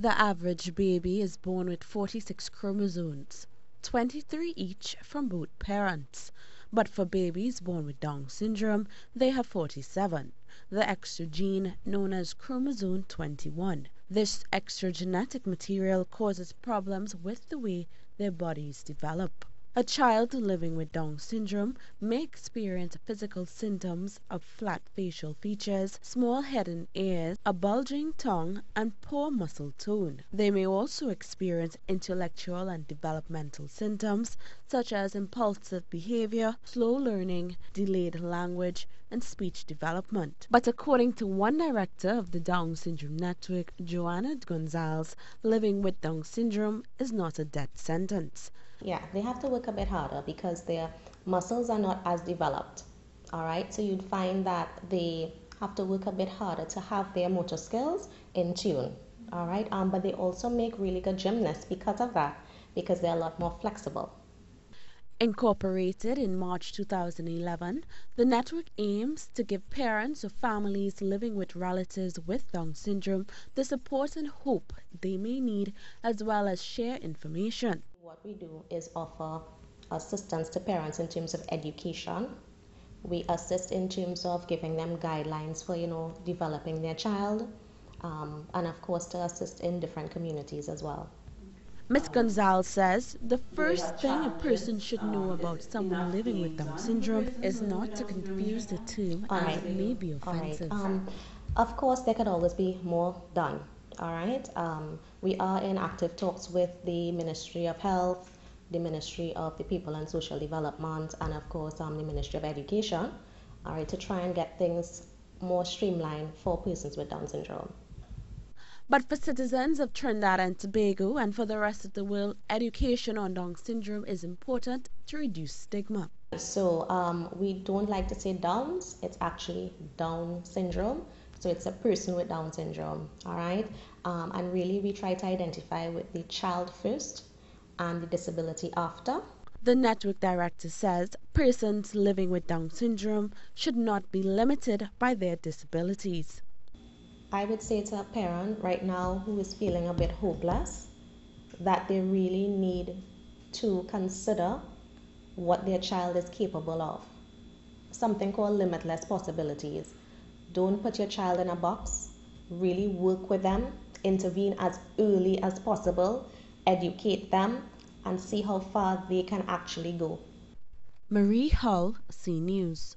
The average baby is born with 46 chromosomes, 23 each from both parents. But for babies born with Down syndrome, they have 47, the extra gene known as chromosome 21. This extra genetic material causes problems with the way their bodies develop. A child living with Down syndrome may experience physical symptoms of flat facial features, small head and ears, a bulging tongue, and poor muscle tone. They may also experience intellectual and developmental symptoms such as impulsive behavior, slow learning, delayed language, and speech development. But according to one director of the Down Syndrome Network, Joanna Gonzalez, living with Down syndrome is not a death sentence. Yeah, they have to work a bit harder because their muscles are not as developed. All right, so you'd find that they have to work a bit harder to have their motor skills in tune. All right, but they also make really good gymnasts because of that, because they're a lot more flexible. Incorporated in March 2011, the network aims to give parents or families living with relatives with Down syndrome the support and hope they may need, as well as share information. What we do is offer assistance to parents in terms of education. We assist in terms of giving them guidelines for, developing their child, and of course to assist in different communities as well. Ms. Gonzalez says the first thing a person should know about someone living with Down syndrome is not to confuse the term All as right. it may be All right. offensive. Of course, there could always be more done. All right. We are in active talks with the Ministry of Health, the Ministry of the People and Social Development, and of course, the Ministry of Education, all right, to try and get things more streamlined for persons with Down syndrome. But for citizens of Trinidad and Tobago and for the rest of the world, education on Down syndrome is important to reduce stigma. So we don't like to say Downs, it's actually Down syndrome. So it's a person with Down syndrome, all right? And really we try to identify with the child first and the disability after. The network director says persons living with Down syndrome should not be limited by their disabilities. I would say to a parent right now who is feeling a bit hopeless that they really need to consider what their child is capable of. Something called limitless possibilities. Don't put your child in a box. Really work with them, intervene as early as possible, educate them, and see how far they can actually go. Marie Hull, Cnews.